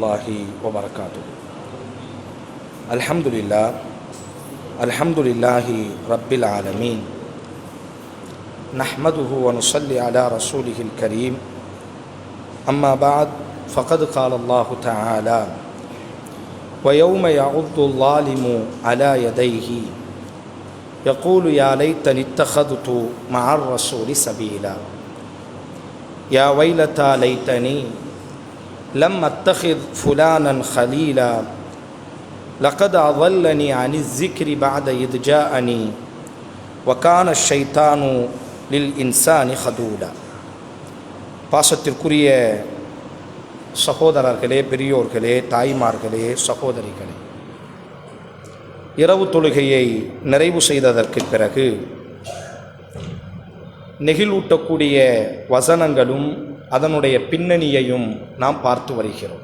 الله وبركاته. الحمد لله رب العالمين، نحمده ونصلي على رسوله الكريم. أما بعد، فقد قال الله تعالى: ويوم يعض الظالم على يديه يقول يا ليتني اتخذت مع الرسول سبيلا يا ويلتى ليتني لم أتخذ فلانا خليلا لقد أضلني عن الذكر بعد إذ جاءني وكان الشيطان للإنسان خذولا. பாசத்திற்குரிய சகோதரர்களே, பெரியோர்களே, தாய்மார்களே, சகோதரிகளே, இரவு தொழுகையை நிறைவு செய்ததற்கு பிறகு நெகிழ்வூட்டக்கூடிய வசனங்களும் அதனுடைய பின்னணியையும் நாம் பார்த்து வருகிறோம்.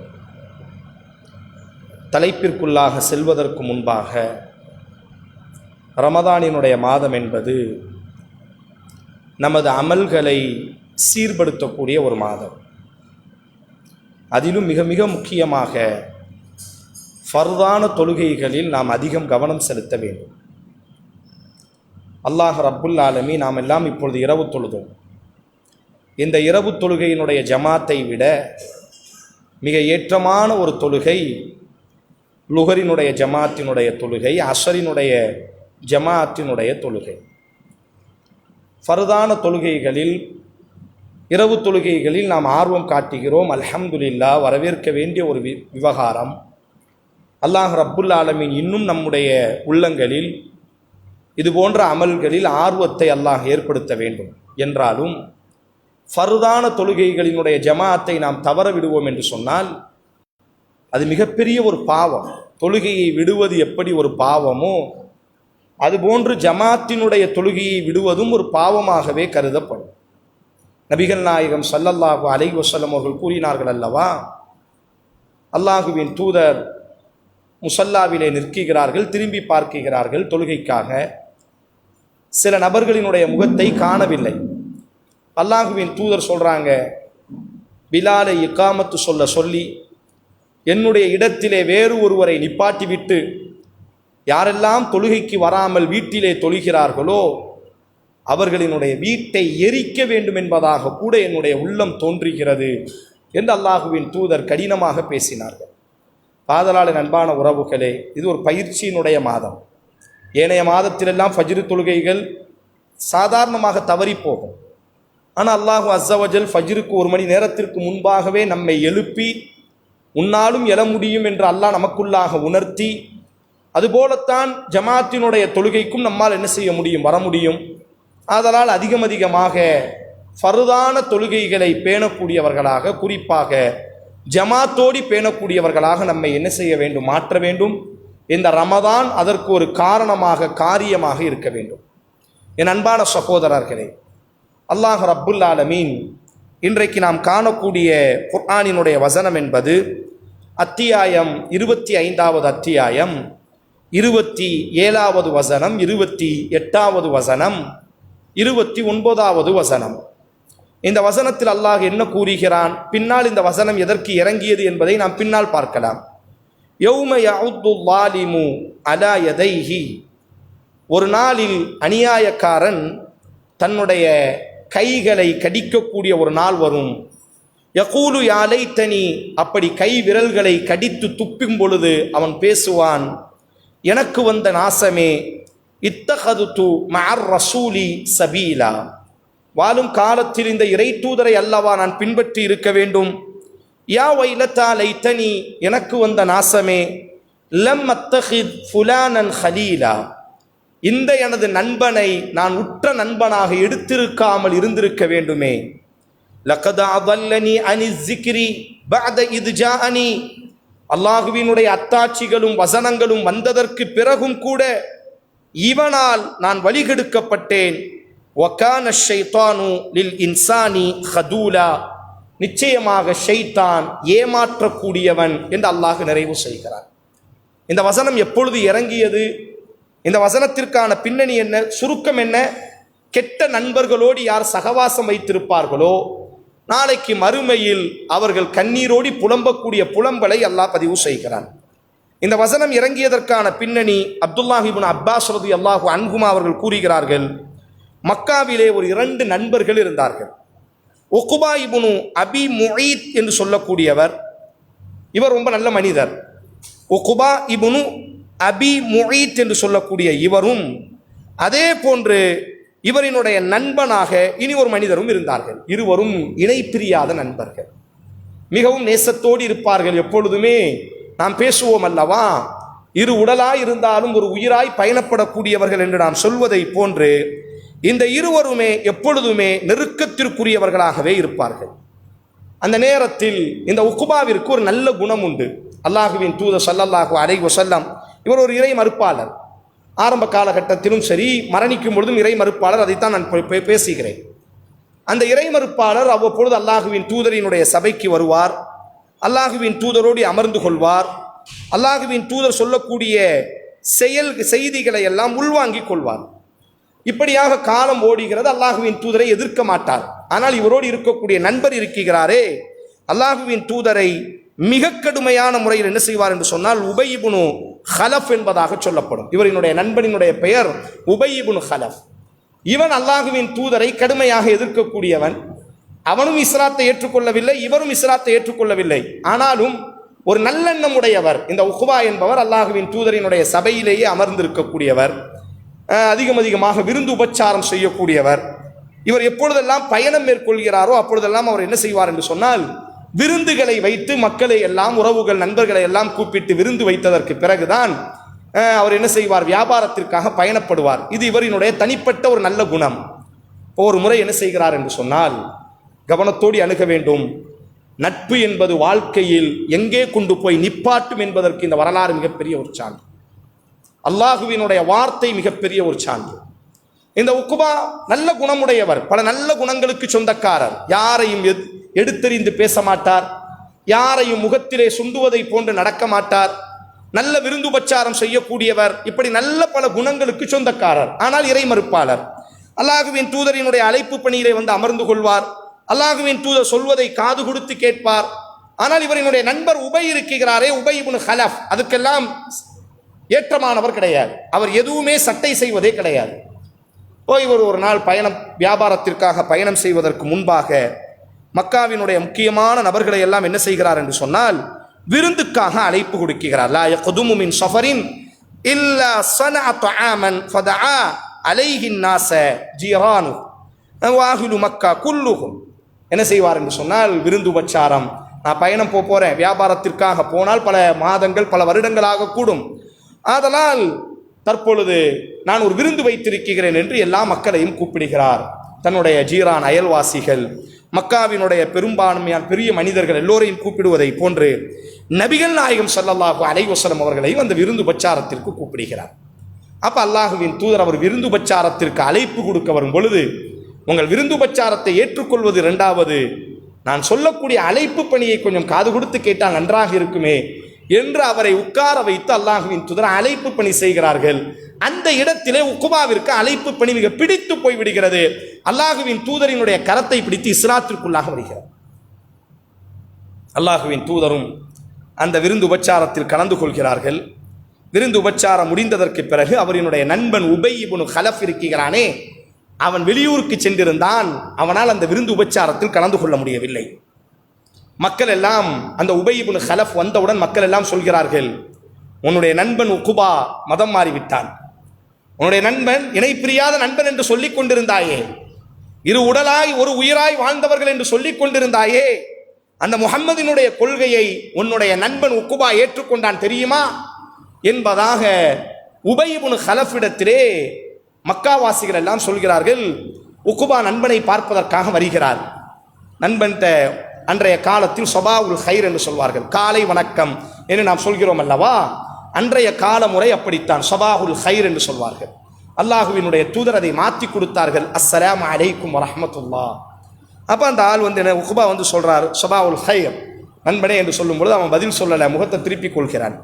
தலைப்பிற்குள்ளாக செல்வதற்கு முன்பாக, ரமதானினுடைய மாதம் என்பது நமது அமல்களை சீர்படுத்தக்கூடிய ஒரு மாதம். அதிலும் மிக மிக முக்கியமாக ஃபர்தான தொழுகைகளில் நாம் அதிகம் கவனம் செலுத்த வேண்டும். அல்லாஹ் ரப்புல் ஆலமீன் நாம் எல்லாம் இப்பொழுது இரவு தொழுதோம். இந்த இரவு தொழுகையினுடைய ஜமாத்தை விட மிக ஏற்றமான ஒரு தொழுகை லுஹரினுடைய ஜமாத்தினுடைய தொழுகை, அஸ்ரினுடைய ஜமாத்தினுடைய தொழுகை. ஃபர்தான தொழுகைகளில், இரவு தொழுகைகளில் நாம் ஆர்வம் காட்டுகிறோம். அல்ஹம்துலில்லாஹ், வரவேற்க வேண்டிய ஒரு விவகாரம். அல்லாஹ் ரப்புல் ஆலமீன் இன்னும் நம்முடைய உள்ளங்களில் இது போன்ற அமல்களில் ஆர்வத்தை அல்லாஹ் ஏற்படுத்த வேண்டும். என்றாலும் ஃபர்தான தொழுகைகளினுடைய ஜமாத்தை நாம் தவற விடுவோம் என்று சொன்னால் அது மிகப்பெரிய ஒரு பாவம். தொழுகையை விடுவது எப்படி ஒரு பாவமோ அதுபோன்று ஜமாத்தினுடைய தொழுகையை விடுவதும் ஒரு பாவமாகவே கருதப்படும். நபிகள் நாயகம் ஸல்லல்லாஹு அலைஹி வஸல்லம் அவர்கள் கூறினார்கள் அல்லவா, அல்லாஹுவின் தூதர் முஸல்லாவிலே நிற்கிறார்கள், திரும்பி பார்க்கிறார்கள் தொழுகைக்காக. சில நபர்களினுடைய முகத்தை காணவில்லை. அல்லாஹுவின் தூதர் சொல்கிறாங்க, பிலாலை இக்காமத்து சொல்லி என்னுடைய இடத்திலே வேறு ஒருவரை நிப்பாட்டிவிட்டு யாரெல்லாம் தொழுகைக்கு வராமல் வீட்டிலே தொழுகிறார்களோ அவர்களினுடைய வீட்டை எரிக்க வேண்டும் என்பதாக கூட என்னுடைய உள்ளம் தோன்றுகிறது என்று அல்லாஹுவின் தூதர் கடினமாக பேசினார்கள். காதலாளர் அன்பான உறவுகளே, இது ஒரு பயிற்சியினுடைய மாதம். ஏனைய மாதத்திலெல்லாம் ஃபஜ்ர் தொழுகைகள் சாதாரணமாக தவறி போகும். ஆனால் அல்லாஹு அஸ்ஸவஜல் ஃபஜ்ருக்கு 1 மணி நேரத்திற்கு முன்பாகவே நம்மை எழுப்பி உன்னாலும் எழ முடியும் என்று அல்லாஹ் நமக்குள்ளாக உணர்த்தி, அதுபோலத்தான் ஜமாத்தினுடைய தொழுகைக்கும் நம்மால் என்ன செய்ய முடியும், வர முடியும். ஆதலால் அதிகமாக ஃபர்தான தொழுகைகளை பேணக்கூடியவர்களாக, குறிப்பாக ஜமாத்தோடி பேணக்கூடியவர்களாக நம்மை என்ன செய்ய வேண்டும், மாற்ற வேண்டும். இந்த ரமதான் அதற்கு ஒரு காரணமாக, காரியமாக இருக்க வேண்டும். என் அன்பான சகோதரர்களே, அல்லாஹ் ரப்புல் ஆலமீன் இன்றைக்கு நாம் காணக்கூடிய குர்ஆனினுடைய வசனம் என்பது அத்தியாயம் 25வது அத்தியாயம் 27வது வசனம், 28வது வசனம், 29வது வசனம். இந்த வசனத்தில் அல்லாஹ் என்ன கூறுகிறான், பின்னால் இந்த வசனம் எதற்கு இறங்கியது என்பதை நாம் பின்னால் பார்க்கலாம். யௌம யஅுது ஸாலிமு அலா யதைஹி, ஒரு நாளில் அநியாயக்காரன் தன்னுடைய கைகளை கடிக்கக்கூடிய ஒரு நாள் வரும். யகூலு யா லைத்தனி, அப்படி கை விரல்களை கடித்து துப்பும் பொழுது அவன் பேசுவான், எனக்கு வந்த நாசமே, இத்தகதுது மஅர் ரசூலி சபீலா, வாழும் காலத்தில் இந்த இறை தூதரை அல்லவா நான் பின்பற்றி இருக்க வேண்டும். யா வைலத்தா லைத்தனி, எனக்கு வந்த நாசமே, லம் அத்தஹித் ஃபுலானன் ஹலீலா, இந்த எனது நண்பனை நான் உற்ற நண்பனாக எடுத்திருக்காமல் இருந்திருக்க வேண்டுமே. லகத் அதல்லனி அனி ஸிக்ரி பஅத இத் ஜாஅனி, அல்லாஹுவினுடைய அத்தாட்சிகளும் வசனங்களும் வந்ததற்கு பிறகும் கூட இவனால் நான் வழிகெடுக்கப்பட்டேன். வகான ஷைத்தானு லில் இன்சானி ஹதூலா, நிச்சயமாக ஷைத்தான் ஏமாற்றக்கூடியவன் என்று அல்லாஹ் நிறைவு செய்கிறார். இந்த வசனம் எப்பொழுது இறங்கியது, இந்த வசனத்திற்கான பின்னணி என்ன, சுருக்கம் என்ன? கெட்ட நண்பர்களோடு யார் சகவாசம் வைத்திருப்பார்களோ நாளைக்கு மறுமையில் அவர்கள் கண்ணீரோடி புலம்பக்கூடிய புலம்பலை அல்லாஹ் பதிவு செய்கிறான். இந்த வசனம் இறங்கியதற்கான பின்னணி அப்துல்லாஹ் இப்னு அப்பாஸ் ரலியல்லாஹு அன்ஹுமா அவர்கள் கூறுகிறார்கள், மக்காவிலே ஒரு 2 நண்பர்கள் இருந்தார்கள். உக்பா இப்னு அபி முஈத் என்று சொல்லக்கூடியவர், இவர் ரொம்ப நல்ல மனிதர். உக்பா இப்னு அபி முஈத் என்று சொல்லக்கூடிய இவரும், அதே போன்று இவரினுடைய நண்பனாக இனி ஒரு மனிதரும் இருந்தார்கள். இருவரும் இணை பிரியாத நண்பர்கள், மிகவும் நேசத்தோடு இருப்பார்கள். எப்பொழுதுமே நாம் பேசுவோம் அல்லவா, இரு உடலாய் இருந்தாலும் ஒரு உயிராய் பயணப்படக்கூடியவர்கள் என்று நாம் சொல்வதை போன்று இந்த இருவருமே எப்பொழுதுமே நெருக்கத்திற்குரியவர்களாகவே இருப்பார்கள். அந்த நேரத்தில் இந்த உக்பாவிற்கு ஒரு நல்ல குணம் உண்டு. அல்லாஹுவின் தூதர் ஸல்லல்லாஹு அலைஹி வஸல்லம் இவர் ஒரு இறை மறுப்பாளர். ஆரம்ப காலகட்டத்திலும் சரி, மரணிக்கும் பொழுதும் இறை மறுப்பாளர். அதைத்தான் நான் பேசுகிறேன். அந்த இறை மறுப்பாளர் அவ்வப்பொழுது அல்லாஹுவின் தூதரினுடைய சபைக்கு வருவார், அல்லாஹுவின் தூதரோடு அமர்ந்து கொள்வார், அல்லாஹுவின் தூதர் சொல்லக்கூடிய செய்திகளை எல்லாம் உள்வாங்கிக் கொள்வார். இப்படியாக காலம் ஓடுகிறது. அல்லாஹுவின் தூதரை எதிர்க்க மாட்டார். ஆனால் இவரோடு இருக்கக்கூடிய நண்பர் இருக்கிறாரே, அல்லாஹுவின் தூதரை மிக கடுமையான முறையில் என்ன செய்வார் என்று சொன்னால் உபய் இப்னு ஹலஃப் என்பதாக சொல்லப்படும். இவரினுடைய நண்பனினுடைய பெயர் உபய் இப்னு ஹலஃப். இவன் அல்லாஹுவின் தூதரை கடுமையாக எதிர்க்கக்கூடியவன். அவனும் இஸ்லாத்தை ஏற்றுக்கொள்ளவில்லை, இவரும் இஸ்லாத்தை ஏற்றுக்கொள்ளவில்லை. ஆனாலும் ஒரு நல்லெண்ணம் உடையவர் இந்த உக்பா என்பவர். அல்லாஹுவின் தூதரினுடைய சபையிலேயே அமர்ந்திருக்கக்கூடியவர், அதிகமாக விருந்து உபச்சாரம் செய்யக்கூடியவர். இவர் எப்பொழுதெல்லாம் பயணம் மேற்கொள்கிறாரோ அப்பொழுதெல்லாம் அவர் என்ன செய்வார் என்று சொன்னால் விருந்துகளை வைத்து மக்களை எல்லாம், உறவுகள் நண்பர்களை எல்லாம் கூப்பிட்டு விருந்து வைத்ததற்கு பிறகுதான் அவர் என்ன செய்வார், வியாபாரத்திற்காக பயணப்படுவார். இது இவரினுடைய தனிப்பட்ட ஒரு நல்ல குணம். ஒரு முறை என்ன செய்கிறார் என்று சொன்னால், கவனத்தோடு அணுக வேண்டும். நட்பு என்பது வாழ்க்கையில் எங்கே கொண்டு போய் நிப்பாட்டும் என்பதற்கு இந்த வரலாறு மிகப்பெரிய ஒரு சான்று. அல்லாஹுவினுடைய வார்த்தை மிகப்பெரிய ஒரு சான்று. இந்த உக்பா நல்ல குணமுடையவர், பல நல்ல குணங்களுக்கு சொந்தக்காரர். யாரையும் எடுத்தெறிந்து பேச மாட்டார், யாரையும் முகத்திலே சுண்டுவதை போன்று நடக்க மாட்டார், நல்ல விருந்துபச்சாரம் செய்யக்கூடியவர். இப்படி நல்ல பல குணங்களுக்கு சொந்தக்காரர். ஆனால் இறை மறுப்பாளர். அல்லாஹுவின் தூதரினுடைய அழைப்பு பணியிலே வந்து அமர்ந்து கொள்வார். அல்லாஹுவின் தூதர் சொல்வதை காது கொடுத்து கேட்பார். ஆனால் இவரினுடைய நண்பர் உபை இருக்கிறாரே, உபை இப்னு ஹலஃப், அதுக்கெல்லாம் ஏற்றமானவர் கிடையாது. அவர் எதுவுமே சட்டை செய்வதே கிடையாது. இவர் ஒரு நாள் வியாபாரத்திற்காக பயணம் செய்வதற்கு முன்பாக மக்காவினுடைய முக்கியமான நபர்களை எல்லாம் என்ன செய்கிறார் என்று சொன்னால் விருந்துக்காக அழைப்பு கொடுக்கிறார். லா யக்துமு மின் ஸஃபரின் இல்லா ஸனஅ தஆமன் ஃபதஆ அலைஹி الناس ஜீரானு வாஹிலு மக்கா குல்லுஹும். என்ன செய்வார் என்று சொன்னால் விருந்து உபச்சாரம். நான் பயணம் போறேன், வியாபாரத்திற்காக போனால் பல மாதங்கள் பல வருடங்களாக கூடும். ஆதலால் தற்பொழுது நான் ஒரு விருந்து வைத்திருக்கிறேன் என்று எல்லா மக்களையும் கூப்பிடுகிறார். தன்னுடைய ஜீரான் அயல்வாசிகள், மக்காவினுடைய பெரும்பான்மையான பெரிய மனிதர்கள் எல்லோரையும் கூப்பிடுவதை போன்று நபிகள் நாயகம் ஸல்லல்லாஹு அலைஹி வஸல்லம் அவர்களையும் அந்த விருந்து உபச்சாரத்திற்கு கூப்பிடுகிறார். அப்ப அல்லாஹுவின் தூதர் அவர் விருந்து உபச்சாரத்திற்கு அழைப்பு கொடுக்க வரும் பொழுது, உங்கள் விருந்து உபச்சாரத்தை ஏற்றுக்கொள்வது இரண்டாவது, நான் சொல்லக்கூடிய அழைப்பு பணியை கொஞ்சம் காது கொடுத்து கேட்டால் நன்றாக இருக்குமே என்று அவரை உட்கார வைத்து அல்லாஹுவின் தூதர் அழைப்பு பணி செய்கிறார்கள். அந்த இடத்திலே உக்பாவிற்கு அழைப்பு பணி மிக பிடித்து போய்விடுகிறது. அல்லாஹுவின் தூதரினுடைய கரத்தை பிடித்து இஸ்லாத்திற்குள்ளாக வருகிறார். அல்லாஹுவின் தூதரும் அந்த விருந்து உபச்சாரத்தில் கலந்து கொள்கிறார்கள். விருந்து உபச்சாரம் முடிந்ததற்கு பிறகு அவரினுடைய நண்பன் உபை இப்னு ஹலஃப் இருக்கிறானே, அவன் வெளியூருக்கு சென்றிருந்தான். அவனால் அந்த விருந்து உபச்சாரத்தில் கலந்து கொள்ள முடியவில்லை. மக்கள் எல்லாம் அந்த உபை இப்னு ஹலஃப் வந்தவுடன் மக்கள் எல்லாம் சொல்கிறார்கள், உன்னுடைய நண்பன் உக்பா மதம் மாறிவிட்டான். உன்னுடைய நண்பன் இணை பிரியாத நண்பன் என்று சொல்லிக் கொண்டிருந்தாயே, இரு உடலாய் ஒரு உயிராய் வாழ்ந்தவர்கள் என்று சொல்லிக் கொண்டிருந்தாயே, அந்த முஹம்மதினுடைய கொள்கையை உன்னுடைய நண்பன் உக்பா ஏற்றுக்கொண்டான் தெரியுமா என்பதாக உபை இப்னு ஹலஃபிடத்திலே மக்காவாசிகள் எல்லாம் சொல்கிறார்கள். உக்பா நண்பனை பார்ப்பதற்காக வருகிறார். நண்பன்கிட்ட அன்றைய காலத்தில் சபாவுல் ஹைர் என்று சொல்வார்கள், காலை வணக்கம் என்று நாம் சொல்கிறோம் அல்லவா. அன்றைய கால முறை அப்படித்தான், சபாஹுல் ஹைர் என்று சொல்வார்கள். அல்லாஹுவினுடைய தூதர் அதை மாற்றி கொடுத்தார்கள், அஸ்ஸலாமு அலைக்கும் வரஹ்மத்துல்லாஹ். அப்போ அந்த ஆள் வந்து உக்பா வந்து சொல்றாரு சபாவுல் ஹைர் நண்பனே என்று சொல்லும் பொழுது அவன் பதில் சொல்லலை, முகத்தை திருப்பி கொள்கிறான்.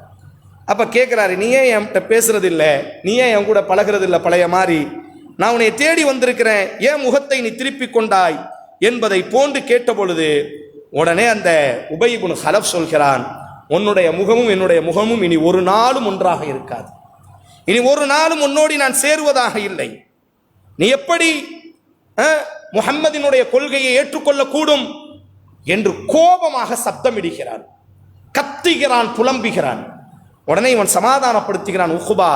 அப்போ கேட்குறாரு, நீ ஏன் என்கிட்ட பேசுறது இல்லை, நீ ஏன் என் கூட பழகிறது இல்லை பழைய மாதிரி, நான் உன்னை தேடி வந்திருக்கிறேன், ஏன் முகத்தை நீ திருப்பி கொண்டாய் என்பதை போன்று கேட்ட பொழுது உடனே அந்த உபை இப்னு ஹலஃப் சொல்கிறான், உன்னுடைய முகமும் என்னுடைய முகமும் இனி ஒரு நாளும் ஒன்றாக இருக்காது, இனி ஒரு நாளும் உன்னோடு நான் சேருவதாக இல்லை. நீ எப்படி முஹம்மதினுடைய கொள்கையை ஏற்றுக்கொள்ளக்கூடும் என்று கோபமாக சப்தமிடுகிறான், கத்துகிறான், புலம்புகிறான். உடனே இவன் சமாதானப்படுத்துகிறான், உக்குபா,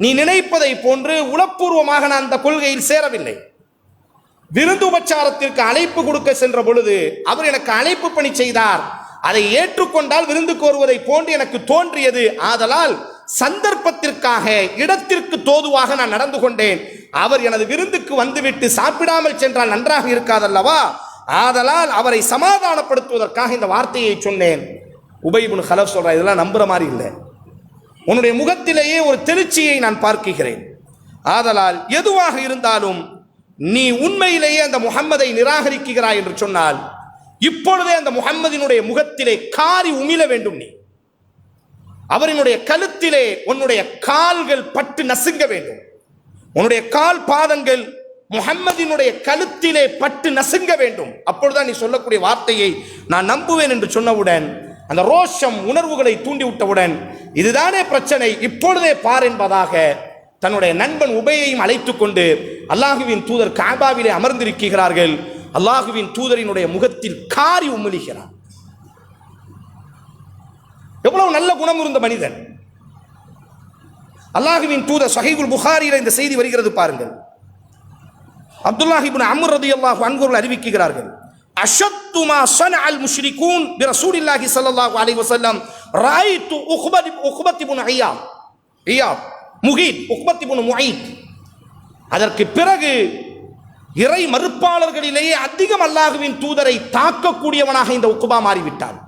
நீ நினைப்பதை போன்று உளப்பூர்வமாக நான் அந்த கொள்கையில் சேரவில்லை. விருந்து உபச்சாரத்திற்கு அழைப்பு கொடுக்க சென்ற பொழுது அவர் எனக்கு அழைப்பு பணி செய்தார், அதை ஏற்றுக்கொண்டால் விருந்துக்கு வருவதை போன்று எனக்கு தோன்றியது. ஆதலால் சந்தர்ப்பத்திற்காக இடத்திற்கு தோதுவாக நான் நடந்து கொண்டேன். அவர் எனது விருந்துக்கு வந்துவிட்டு சாப்பிடாமல் சென்றால் நன்றாக இருக்காதல்லவா, ஆதலால் அவரை சமாதானப்படுத்துவதற்காக இந்த வார்த்தையை சொன்னேன். உபை இப்னு ஹலஃப் சொல்ற, இதெல்லாம் நம்புற மாதிரி இல்லை, உன்னுடைய முகத்திலேயே ஒரு தெளிச்சியை நான் பார்க்கிறேன். ஆதலால் எதுவாக இருந்தாலும் நீ உண்மையிலேயே அந்த முஹம்மதை நிராகரிக்கிறாய் என்று சொன்னால் இப்பொழுதே அந்த முஹம்மதினுடைய முகத்திலே காரி உமிழ வேண்டும். நீ அவரினுடைய கழுத்திலே உன்னுடைய கால்கள் பட்டு நசுங்க வேண்டும். உன்னுடைய கால் பாதங்கள் முஹம்மதினுடைய கழுத்திலே பட்டு நசுங்க வேண்டும். அப்பொழுதுதான் நீ சொல்லக்கூடிய வார்த்தையை நான் நம்புவேன் என்று சொன்னவுடன் அந்த ரோஷம் உணர்வுகளை தூண்டிவிட்டவுடன் இதுதானே பிரச்சனை, இப்பொழுதே பார் என்பதாக தன்னுடைய நண்பன் உபையையும் அழைத்துக் கொண்டு அல்லாஹுவின் தூதர் காபாவிலே அமர்ந்திருக்கிறார்கள். அல்லாஹுவின் தூதரினுடைய முகத்தில் காரி உமிழுகிறார். எவ்வளவு நல்ல குணம் இருந்த மனிதன்! அல்லாஹுவின் தூதர் ஸஹீஹுல் புகாரியில் இந்த செய்தி வருகிறது பாருங்கள். அப்துல்லாஹ் இப்னு அம்ர் ரலியல்லாஹு அன்ஹு அவர்கள் அறிவிக்கிறார்கள், அஷத்து மா ஸனஅல் முஷ்ரிகூன் பி ரசூலில்லாஹி ஸல்லல்லாஹு அலைஹி வஸல்லம் ராய்து உக்பத் இப்னு இயாப் முகீத் உக்பத் இப்னு முஈத். அதற்கு பிறகு இறை மறுப்பாளர்களிலேயே அதிகம் அல்லாஹுவின் தூதரை தாக்கக்கூடியவனாக இந்த உக்பா மாறிவிட்டான்.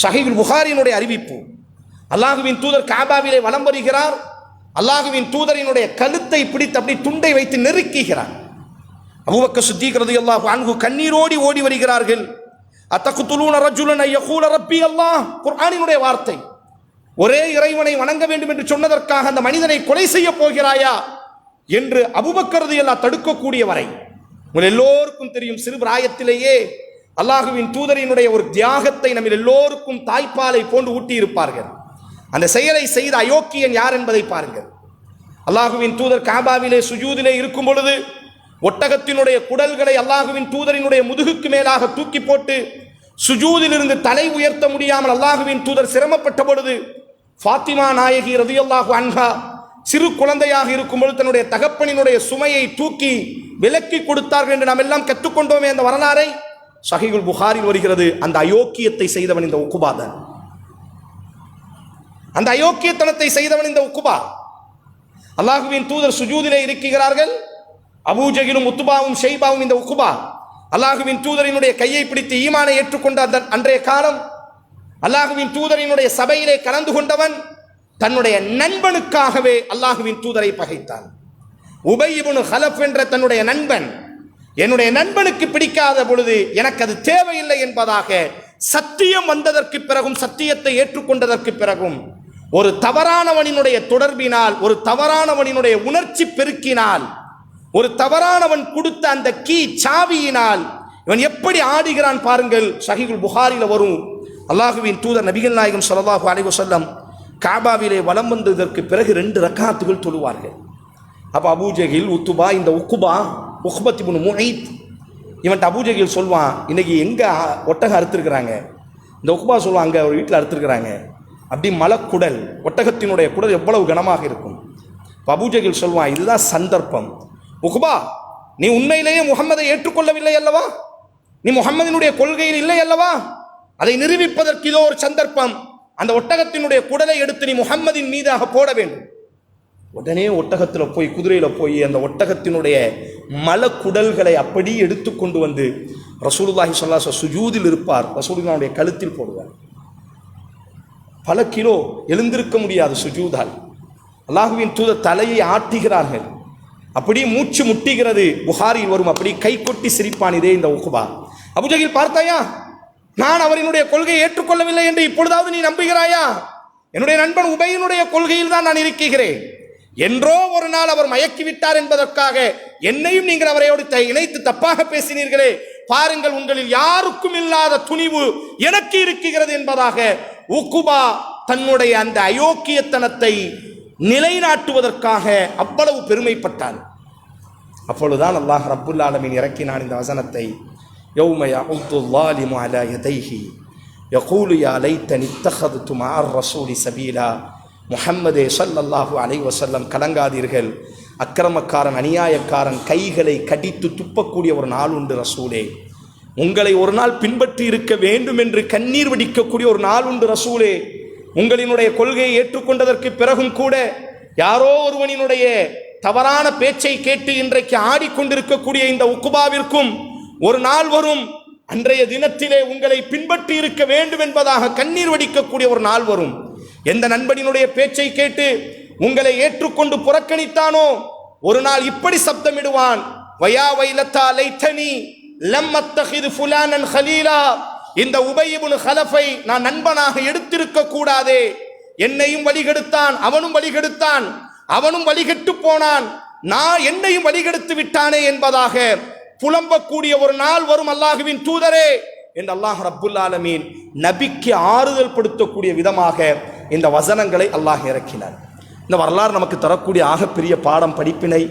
ஸஹீஹுல் புகாரியினுடைய அறிவிப்பு. அல்லாஹுவின் தூதர் காபாவிலே வலம் வருகிறார். அல்லாஹுவின் தூதரினுடைய கழுத்தை பிடித்து அப்படி துண்டை வைத்து நெருக்குகிறார். அபூபக்கர் சித்தீக் ரலியல்லாஹு அன்ஹு கண்ணீரோடி ஓடி வருகிறார்கள். அத்தக்துலூன ரஜுலன் யகூல ரப்பி அல்லாஹ், குர்ஆனினுடைய வார்த்தை. ஒரே இறைவனை வணங்க வேண்டும் என்று சொன்னதற்காக அந்த மனிதனை கொலை செய்ய போகிறாயா என்று அபூபக்கர் ரலியல்லாஹு தடுக்கக்கூடிய வரை உங்கள் எல்லோருக்கும் தெரியும், சிறு பிராயத்திலேயே அல்லாஹுவின் தூதரினுடைய ஒரு தியாகத்தை நம்ம எல்லோருக்கும் தாய்ப்பாலை போன்று ஊட்டி இருப்பார்கள். அந்த செயலை செய்த அயோக்கியன் யார் என்பதை பாருங்கள். அல்லாஹுவின் தூதர் காபாவிலே சுஜூதிலே இருக்கும் பொழுது ஒட்டகத்தினுடைய குடல்களை அல்லாஹுவின் தூதரினுடைய முதுகுக்கு மேலாக தூக்கி போட்டு சுஜூதிலிருந்து தலை உயர்த்த முடியாமல் அல்லாஹுவின் தூதர் சிரமப்பட்ட பொழுது ஃபாத்திமா நாயகி ரலியல்லாஹு அன்ஹா சிறு குழந்தையாக இருக்கும் பொழுது தன்னுடைய தகப்பனினுடைய சுமையை தூக்கி விலக்கி கொடுத்தார்கள் என்று நாம் எல்லாம் கற்றுக்கொண்டோமே அந்த வரலாறை. ஸஹீஹுல் புகாரில் வருகிறது, அந்த அயோக்கியத்தை செய்தவன் இந்த உக்குபா தான். அந்த அயோக்கியத்தனத்தை செய்தவன் இந்த உக்குபா. அல்லாஹுவின் தூதர் சுஜூதிலே இருக்கிறார்கள். அபூஜஹிலும் உத்பாவும் ஷைபாவும் இந்த உக்குபா அல்லாஹுவின் தூதரினுடைய கையை பிடித்து ஈமானை ஏற்றுக்கொண்ட அந்த அன்றைய காலம் அல்லாஹுவின் தூதரினுடைய சபையிலே கலந்து கொண்டவன் தன்னுடைய நண்பனுக்காகவே அல்லாஹுவின் தூதரை பகைத்தான். உபை இப்னு ஹலஃப் என்ற தன்னுடைய நண்பன், என்னுடைய நண்பனுக்கு பிடிக்காத பொழுது எனக்கு அது தேவையில்லை என்பதாக சத்தியம் வந்ததற்கு பிறகும் சத்தியத்தை ஏற்றுக்கொண்டதற்கு பிறகும் ஒரு தவறானவனினுடைய தொடர்பினால், ஒரு தவறானவனினுடைய உணர்ச்சி பெருக்கினால், ஒரு தவறானவன் கொடுத்த அந்த சாவியினால் இவன் எப்படி ஆடுகிறான் பாருங்கள். ஸஹீஹுல் புகாரில வரும், அல்லாஹுவின் தூதர் நபிகள் நாயகம் ஸல்லல்லாஹு அலைஹி வஸல்லம் காபாவிலே வலம் வந்ததற்கு பிறகு 2 ரக்காத்துகள் தொழுவார்கள். அப்போ அபூஜஹில் உத்துபா இந்த உக்பத் இப்னு முஈத் இவன்ட்ட அபூஜஹில் சொல்வான், இன்னைக்கு எங்கே ஒட்டகம் அறுத்துருக்குறாங்க? இந்த உக்பா சொல்லுவான், அங்கே ஒரு வீட்டில் அறுத்துருக்குறாங்க. அப்படி மலக்குடல், ஒட்டகத்தினுடைய குடல் எவ்வளவு கனமாக இருக்கும். இப்போ அபூஜஹில் சொல்வான், இதுதான் சந்தர்ப்பம். உக்பா, நீ உண்மையிலேயே முஹம்மதை ஏற்றுக்கொள்ளவில்லை அல்லவா? நீ முஹம்மதினுடைய கொள்கையில் இல்லை அல்லவா? அதை நிரூபிப்பதற்கு இதோ ஒரு சந்தர்ப்பம். அந்த ஒட்டகத்தினுடைய குடலை எடுத்து நீ முஹம்மதின் மீதாக போட வேண்டும். உடனே ஒட்டகத்தில் போய், குதிரையில் போய் அந்த ஒட்டகத்தினுடைய மலக்குடல்களை அப்படி எடுத்து கொண்டு வந்து ரசூலுல்லாஹி ஸல்லல்லாஹு அலைஹி வஸல்லம் சுஜூதில் இருப்பார், ரசூலுல்லாஹுடைய கழுத்தில் போடுவார். பல கிலோ எழுந்திருக்க முடியாது சுஜூதால். அல்லாஹுவின் தூதர் தலையை ஆட்டுகிறார்கள், அப்படி மூச்சு முட்டுகிறது. புகாரில் வரும், அப்படி கை கொட்டி சிரிப்பான். இதே இந்த உக்பா. அபூஜஹில், பார்த்தாயா, நான் அவரினுடைய கொள்கையை ஏற்றுக்கொள்ளவில்லை என்று இப்பொழுதாவது நீ நம்புகிறாயா? என்னுடைய நண்பன் உபையினுடைய கொள்கையில் தான் நான் இருக்கிறேன். என்றோ ஒரு நாள் அவர் மயக்கிவிட்டார் என்பதற்காக என்னையும் நீங்கள் அவரையோடு இணைத்து தப்பாக பேசினீர்களே, பாருங்கள் உங்களில் யாருக்கும் இல்லாத துணிவு எனக்கு இருக்கிறது என்பதாக உக்குபா தன்னுடைய அந்த அயோக்கியத்தனத்தை நிலைநாட்டுவதற்காக அவ்வளவு பெருமைப்பட்டார். அப்பொழுதுதான் அல்லாஹ் ரப்புல் ஆலமீன் இறக்கினான் இந்த வசனத்தை, யௌம யஉத்து ஸாலிமு அலா யதைஹி யகூலு யா லைத்தனி இத்தஹதுது மஅர் ரசூலி சபீலா. முஹம்மதே ஸல்லல்லாஹு அலைஹி வஸல்லம், கலங்காதீர்கள், அக்கிரமக்காரன் அநியாயக்காரன் கைகளை கடித்து துப்பக்கூடிய ஒரு நாள் உண்டு ரசூலே. உங்களை ஒரு நாள் பின்பற்றி இருக்க வேண்டும் என்று கண்ணீர் வடிக்கக்கூடிய ஒரு நாள் உண்டு ரசூலே. உங்களினுடைய கொள்கையை ஏற்றுக்கொண்டதற்கு பிறகும் கூட யாரோ ஒருவனினுடைய தவறான பேச்சை கேட்டு இன்றைக்கு ஆடிக்கொண்டிருக்கக்கூடிய இந்த உக்குபாவிற்கும் ஒரு நாள் வரும், அன்றைய தினத்திலே உங்களை பின்பற்றி இருக்க வேண்டும் என்பதாக கண்ணீர் வடிக்கக்கூடிய ஒரு நாள் வரும். எந்த நண்பனினுடைய பேச்சை கேட்டு உங்களை ஏற்றுக்கொண்டு புறக்கணித்தானோ ஒரு நாள் இப்படி சப்தமிடுவான், வயா வைலத்தா லைத்தனி லம் அத்தகிது ஃபுலானன் கலீலா. இந்த உபை இப்னு கலஃபை நான் நண்பனாக எடுத்திருக்க கூடாதே. என்னையும் வழிகெடுத்தான், அவனும் வழிகெடுத்தான், அவனும் வழிகெட்டு போனான், நான் என்னையும் வழிகெடுத்து விட்டானே என்பதாக புலம்பக்கூடிய ஒரு நாள் வரும் அல்லாஹுவின் தூதரே என்று அல்லாஹ் ரப்புல் ஆலமீன் நபிக்கு ஆறுதல் படுத்தக்கூடிய விதமாக இந்த வசனங்களை அல்லாஹ் இறக்கினார். இந்த வரலாறு நமக்கு தரக்கூடிய ஆகப்பெரிய பாடம், படிப்பினை,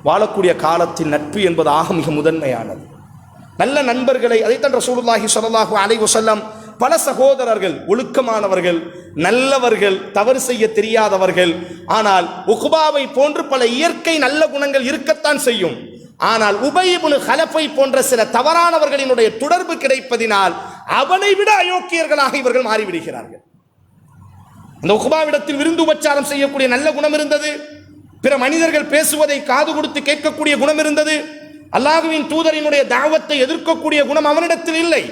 வாழக்கூடிய காலத்தில் நட்பு என்பது ஆக மிக முதன்மையானது. நல்ல நண்பர்களை, அதைத்தான் ரசூலுல்லாஹி ஸல்லல்லாஹு அலைஹி வஸல்லம் பல சகோதரர்கள், ஒழுக்கமானவர்கள், நல்லவர்கள், தவறு செய்ய தெரியாதவர்கள், ஆனால் உக்பாவை போன்று பல இயற்கை நல்ல குணங்கள் இருக்கத்தான் செய்யும். ஆனால் உபை இப்னு கலஃபை போன்ற சில தவறானவர்களினுடைய தொடர்பு கிடைப்பதினால் அவனை விட அயோக்கியர்களாக இவர்கள் மாறிவிடுகிறார்கள். அந்த உக்பாவிடத்தில் விருந்து உபச்சாரம் செய்யக்கூடிய நல்ல குணம் இருந்தது, பிற மனிதர்கள் பேசுவதை காது கொடுத்து கேட்கக்கூடிய குணம் இருந்தது, அல்லாஹ்வின் தூதரினுடைய தாவத்தை எதிர்க்கக்கூடிய குணம் அவனிடத்தில் இல்லை.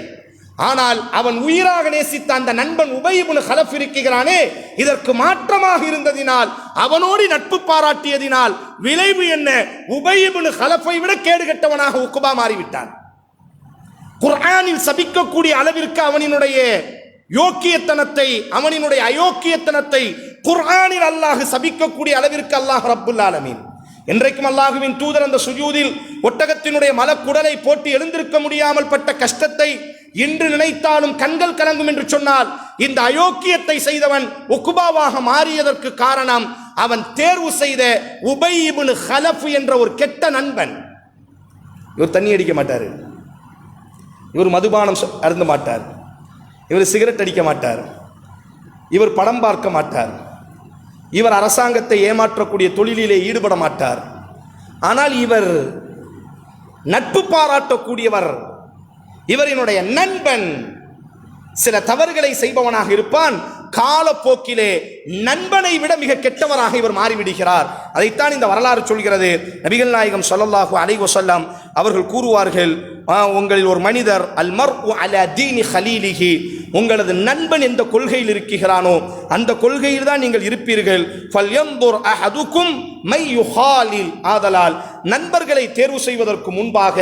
ஆனால் அவன் உயிராக நேசித்த அந்த நண்பன் உபை இப்னு கலஃப் இருக்கிறானே, இதற்கு மாற்றமாக இருந்ததினால், அவனோடு நட்பு பாராட்டியதினால் விளைவு என்ன? உபை இப்னு கலஃபை விட கேடுகட்டவனாக உக்பா மாறிவிட்டான். குர்ஆனில் சபிக்கக்கூடிய அளவிற்கு அவனினுடைய யோக்கியத்தனத்தை, அவனினுடைய அயோக்கியத்தனத்தை குர்ஆனில் அல்லாஹ் சபிக்கக்கூடிய அளவிற்கு அல்லாஹ் ரப்புல் ஆலமீன் என்றைக்கும் அல்லாஹுவின் தூதர் அந்த சுஜூதில் ஒட்டகத்தினுடைய மலக்குடலை போட்டு எழுந்திருக்க முடியாமல் பட்ட கஷ்டத்தை இன்று நினைத்தாலும் கண்கள் கலங்கும் என்று சொன்னால், இந்த அயோக்கியத்தை செய்தவன் உக்பாவாக மாறியதற்கு காரணம் அவன் தேர்வு செய்த உபை இப்னு கலஃப் என்ற ஒரு கெட்ட நண்பன். இவர் தண்ணி அடிக்க மாட்டார், இவர் மதுபானம் அருந்த மாட்டார், இவர் சிகரெட் அடிக்க மாட்டார், இவர் படம் பார்க்க மாட்டார், இவர் அரசாங்கத்தை ஏமாற்றக்கூடிய தொழிலிலே ஈடுபட மாட்டார். ஆனால் இவர் நட்பு பாராட்டக்கூடியவர், இவரினுடைய நண்பன் சில தவறுகளை செய்பவனாக இருப்பான், காலப்போக்கிலே நண்பனை விட மிக கெட்டவராக இவர் மாறிவிடுகிறார். அதைத்தான் இந்த வரலாறு சொல்கிறது. நபிகள் நாயகம் ஸல்லல்லாஹு அலைஹி வஸல்லம் அவர்கள் கூறுவார்கள், உங்களில் ஒரு மனிதர் அல் மர்உ அலா தீனி ஹலீலிஹி, உங்களது நண்பன் எந்த கொள்கையில் இருக்கிறானோ அந்த கொள்கையில் தான் நீங்கள் இருப்பீர்கள். ஃபல்யன்துர் அஹதுக்கும் மை யுஹாலில், ஆதலால் நண்பர்களை தேர்வு செய்வதற்கு முன்பாக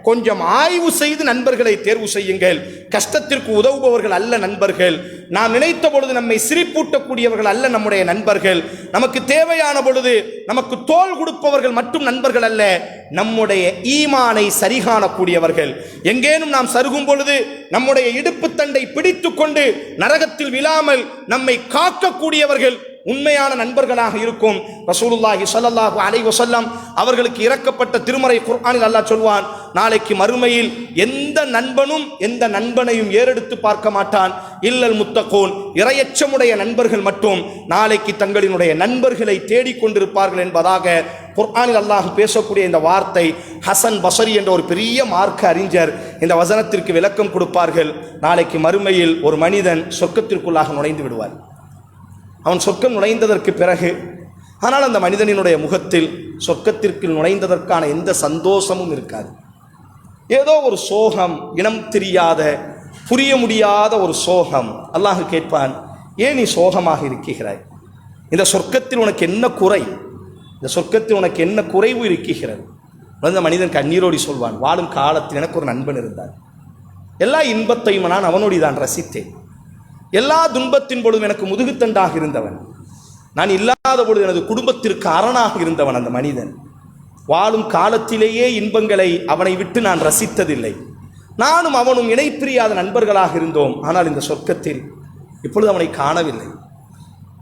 கொஞ்சம் ஆய்வு செய்து நண்பர்களை தேர்வு செய்யுங்கள். கஷ்டத்திற்கு உதவுபவர்கள் அல்ல நண்பர்கள், நாம் நினைத்த பொழுது நம்மை சிரிப்பூட்டக்கூடியவர்கள் அல்ல நம்முடைய நண்பர்கள், நமக்கு தேவையான பொழுது நமக்கு தோள் கொடுப்பவர்கள் மட்டும் நண்பர்கள் அல்ல, நம்முடைய ஈமானை சரிகாணக்கூடியவர்கள். எங்கேனும் நாம் சருகும் பொழுது நம்முடைய இடுப்பு தண்டை பிடித்து கொண்டு நரகத்தில் விழாமல் நம்மை காக்கக்கூடியவர்கள் உண்மையான நண்பர்களாக இருக்கும். ரசூலுல்லாஹி ஸல்லல்லாஹு அலைஹி வஸல்லம் அவர்களுக்கு இறக்கப்பட்ட திருமறை குர்ஆனில் அல்லாஹ் சொல்வான், நாளைக்கு மறுமையில் எந்த நண்பனும் எந்த நண்பனையும் ஏறெடுத்து பார்க்க மாட்டான், இல்லல் முத்தகூன், இறையச்சமுடைய நண்பர்கள் மட்டும் நாளைக்கு தங்களினுடைய நண்பர்களை தேடிக்கொண்டிருப்பார்கள் என்பதாக குர்ஆனில் அல்லாஹ் பேசக்கூடிய இந்த வார்த்தை, ஹசன் பஸரி என்ற ஒரு பெரிய மார்க்க அறிஞர் இந்த வசனத்திற்கு விளக்கம் கொடுப்பார்கள். நாளைக்கு மறுமையில் ஒரு மனிதன் சொர்க்கத்திற்குள்ளாக நுழைந்து விடுவார். அவன் சொர்க்கம் நுழைந்ததற்கு பிறகு, ஆனால் அந்த மனிதனினுடைய முகத்தில் சொர்க்கத்திற்கு நுழைந்ததற்கான எந்த சந்தோஷமும் இருக்காது. ஏதோ ஒரு சோகம், இனம் தெரியாத, புரிய முடியாத ஒரு சோகம். அல்லாஹ் கேட்பான், ஏன் நீ சோகமாக இருக்கிறாய்? இந்த சொர்க்கத்தில் உனக்கு என்ன குறை? இந்த சொர்க்கத்தில் உனக்கு என்ன குறைவு இருக்கிறது? அந்த மனிதன் கண்ணீரோடி சொல்வான், வாழும் காலத்தில் எனக்கு ஒரு நண்பன் இருந்தான், எல்லா இன்பத்தையும் நான் அவனோடி தான் ரசித்தேன், எல்லா துன்பத்தின் பொழுதும் எனக்கு முதுகுத்தண்டாக இருந்தவன், நான் இல்லாத பொழுது எனது குடும்பத்திற்கு அரணாக இருந்தவன் அந்த மனிதன். வாழும் காலத்திலேயே இன்பங்களை அவனை விட்டு நான் ரசித்ததில்லை. நானும் அவனும் இணைப்பிரியாத நண்பர்களாக இருந்தோம். ஆனால் இந்த சொர்க்கத்தில் இப்பொழுது அவனை காணவில்லை.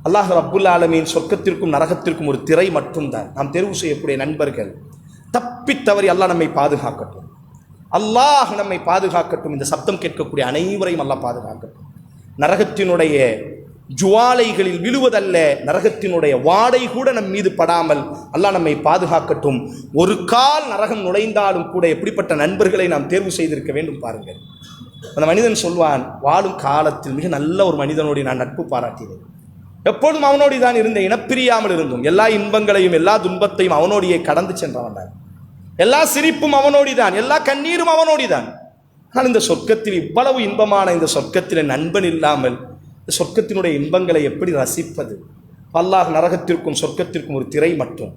அல்லாஹ் ரப்புல் ஆலமீன் சொர்க்கத்திற்கும் நரகத்திற்கும் ஒரு திரை மட்டும்தான். நாம் தேர்வு செய்யக்கூடிய நண்பர்கள் தப்பித்தவறி அல்லாஹ் நம்மை பாதுகாக்கட்டும். அல்லாஹ் நம்மை பாதுகாக்கட்டும். இந்த சப்தம் கேட்கக்கூடிய அனைவரையும் அல்லாஹ் பாதுகாக்கட்டும். நரகத்தினுடைய ஜுவாலைகளில் விழுவதல்ல, நரகத்தினுடைய வாடை கூட நம் மீது படாமல் அல்லாஹ் நம்மை பாதுகாக்கட்டும். ஒரு கால் நரகம் நுழைந்தாலும் கூட எப்படிப்பட்ட நண்பர்களை நாம் தேர்வு செய்திருக்க வேண்டும் பாருங்கள். அந்த மனிதன் சொல்வான், வாழும் காலத்தில் மிக நல்ல ஒரு மனிதனோடு நான் நட்பு பாராட்டினேன். எப்பொழுதும் அவனோடு தான் இருந்த, இனப்பிரியாமல் இருந்தும் எல்லா இன்பங்களையும் எல்லா துன்பத்தையும் அவனோடையே கடந்து சென்றவன் தான். எல்லா சிரிப்பும் அவனோடிதான், எல்லா கண்ணீரும் அவனோடிதான். ஆனால் இந்த சொர்க்கத்தில் இவ்வளவு இன்பமான இந்த சொர்க்கத்தில் நண்பன் இல்லாமல் இந்த சொர்க்கத்தினுடைய இன்பங்களை எப்படி ரசிப்பது? அல்லாஹ் நரகத்திற்கும் சொர்க்கத்திற்கும் ஒரு திரை மட்டும்.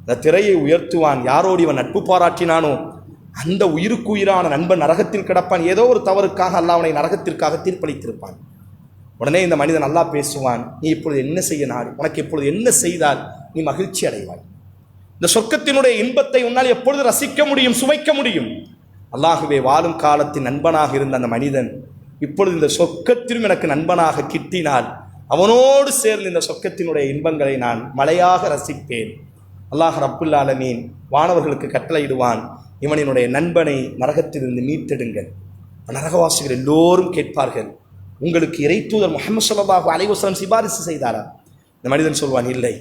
அந்த திரையை உயர்த்துவான். யாரோடு இவன் நட்பு பாராட்டினானோ அந்த உயிருக்கு உயிரான நண்பன் நரகத்தில் கிடப்பான். ஏதோ ஒரு தவறுக்காக அல்லாஹ் அவனை நரகத்திற்காக தீர்ப்பளித்திருப்பான். உடனே இந்த மனிதன் அல்லாஹ் பேசுவான், நீ இப்பொழுது என்ன செய்ய நாடு, உனக்கு இப்பொழுது என்ன செய்தால் நீ மகிழ்ச்சி அடைவாய்? இந்த சொர்க்கத்தினுடைய இன்பத்தை உன்னால் எப்பொழுது ரசிக்க முடியும், சுவைக்க முடியும்? அல்லாஹுவே, வாழும் காலத்தின் நண்பனாக இருந்த அந்த மனிதன் இப்பொழுது இந்த சொர்க்கத்திலும் எனக்கு நண்பனாக கிட்டினால் அவனோடு சேர்ந்து இந்த சொர்க்கத்தினுடைய இன்பங்களை நான் மலையாக ரசிப்பேன். அல்லாஹ் ரப்புல் ஆலமீன் வானவர்களுக்கு கட்டளையிடுவான், இவனினுடைய நண்பனை நரகத்திலிருந்து மீட்டெடுங்கள். நரகவாசிகள் எல்லோரும் கேட்பார்கள், உங்களுக்கு இறைத்தூதர் முஹம்மது ஸல்லல்லாஹு அலைஹி வஸல்லம் சிபாரிசு செய்தாரா? இந்த மனிதன் சொல்வான், இல்லை.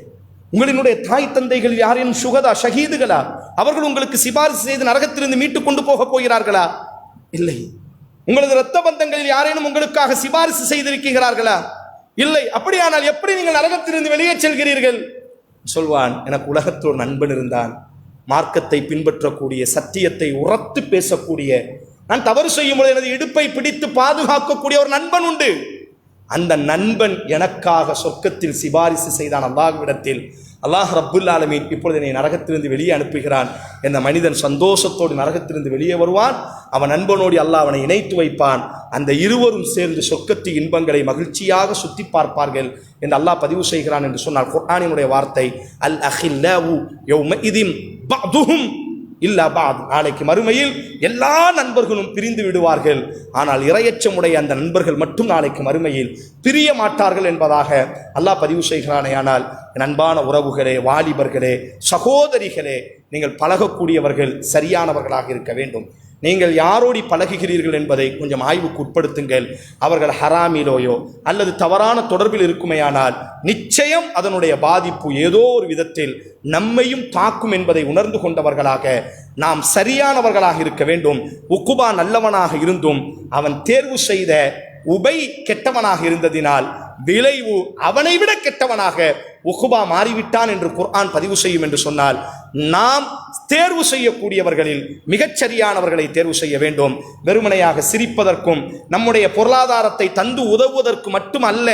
உங்களினுடைய தாய் தந்தைகள் யாரேனும் சுகதா, ஷஹீதுகளா? அவர்கள் உங்களுக்கு சிபாரிசு செய்து நரகத்திலிருந்து மீட்டு கொண்டு போக போகிறார்களா? இல்லை. உங்களது இரத்த பந்தங்களில் யாரேனும் உங்களுக்காக சிபாரிசு செய்திருக்கிறார்களா? இல்லை. அப்படியானால் எப்படி நீங்கள் நரகத்திலிருந்து வெளியே செல்கிறீர்கள்? சொல்வான், எனக்கு உலகத்தில் ஒரு நண்பன் இருந்தான், மார்க்கத்தை பின்பற்றக்கூடிய, சத்தியத்தை உரத்து பேசக்கூடிய, நான் தவறு செய்யும் போது எனது இடுப்பை பிடித்து பாதுகாக்கக்கூடிய ஒரு நண்பன் உண்டு. அந்த நண்பன் எனக்காக சொர்க்கத்தில் சிபாரிசு செய்தான் அல்லாஹ்விடத்தில். அல்லாஹ் ரப்புல் ஆலமீன் இப்பொழுது என்னை நரகத்திலிருந்து வெளியே அனுப்புகிறான். இந்த மனிதன் சந்தோஷத்தோடு நரகத்திலிருந்து வெளியே வருவான். அவன் நண்பனோடு அல்லாஹ் அவனை இணைத்து வைப்பான். அந்த இருவரும் சேர்ந்து சொர்க்கத்து இன்பங்களை மகிழ்ச்சியாக சுத்தி பார்ப்பார்கள் என்று அல்லாஹ் பதிவு செய்கிறான் என்று சொன்னார். குர்ஆனினுடைய வார்த்தை, அல் அஹில்லாஹு யௌமஇதின் பஅதுஹும் இல்லா பாத். நாளைக்கு மறுமையில் எல்லா நண்பர்களும் பிரிந்து விடுவார்கள். ஆனால் இரையச்சமுடைய அந்த நண்பர்கள் மட்டும் நாளைக்கு மறுமையில் பிரிய மாட்டார்கள் என்பதாக அல்லாஹ் பதிவு செய்கிறானே. ஆனால் என் அன்பான உறவுகளே, வாலிபர்களே, சகோதரிகளே, நீங்கள் பழகக்கூடியவர்கள் சரியானவர்களாக இருக்க வேண்டும். நீங்கள் யாரோடி பழகுகிறீர்கள் என்பதை கொஞ்சம் ஆய்வுக்கு உட்படுத்துங்கள். அவர்கள் ஹராமிலோயோ அல்லது தவறான தொடர்பில் இருக்குமேயானால் நிச்சயம் அதனுடைய பாதிப்பு ஏதோ ஒரு விதத்தில் நம்மையும் தாக்கும் என்பதை உணர்ந்து கொண்டவர்களாக நாம் சரியானவர்களாக இருக்க வேண்டும். உக்குபா நல்லவனாக இருந்தும் அவன் தேர்வு செய்த உபை கெட்டவனாக இருந்ததினால் விளைவு அவனை விட கெட்டவனாக உக்குபா மாறிவிட்டான் என்று குர்ஆன் பதிவு செய்யும் என்று சொன்னால், நாம் தேர்வு செய்யக்கூடியவர்களில் மிகச்சரியானவர்களை தேர்வு செய்ய வேண்டும். வெறுமனையாக சிரிப்பதற்கும் நம்முடைய பொருளாதாரத்தை தந்து உதவுவதற்கு மட்டும் அல்ல.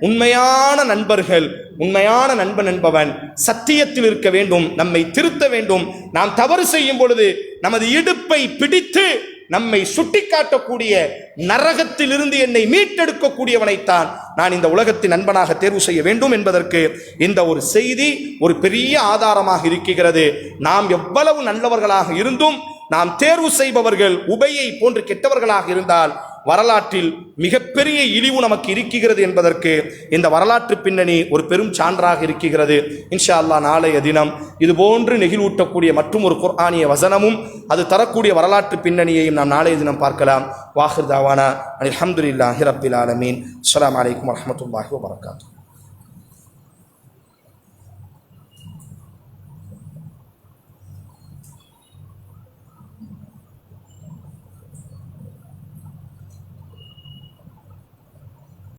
உண்மையான நண்பர்கள், உண்மையான நண்பன் என்பவன் சத்தியத்தில் இருக்க வேண்டும், நம்மை திருத்த வேண்டும். நாம் தவறு செய்யும் பொழுது நமது இடுப்பை பிடித்து நம்மை சுட்டிக்காட்டக்கூடிய, நரகத்தில் இருந்து என்னை மீட்டெடுக்கக்கூடியவனைத்தான் நான் இந்த உலகத்தின் நண்பனாக தேர்வு செய்ய வேண்டும் என்பதற்கு இந்த ஒரு செய்தி ஒரு பெரிய ஆதாரமாக இருக்கிறது. நாம் எவ்வளவு நல்லவர்களாக இருந்தும் நாம் தேர்வு செய்பவர்கள் உபையை போன்று கெட்டவர்களாக இருந்தால் வரலாற்றில் மிகப்பெரிய இழிவு நமக்கு இருக்கிறது என்பதற்கு இந்த வரலாற்று பின்னணி ஒரு பெரும் சான்றாக இருக்கிறது. இன்ஷா அல்லாஹ் நாளைய தினம் இதுபோன்று நெகிழ்வூட்டக்கூடிய மற்றும் ஒரு குர்ஆனிய வசனமும் அது தரக்கூடிய வரலாற்று பின்னணியையும் நாம் நாளைய தினம் பார்க்கலாம். வாஹிர் தாவானா அல்ஹம்துலில்லாஹி ரப்பில் ஆலமீன். அஸ்ஸலாமு அலைக்கும் வரஹ்மத்துல்லாஹி வபரகாத்துஹு.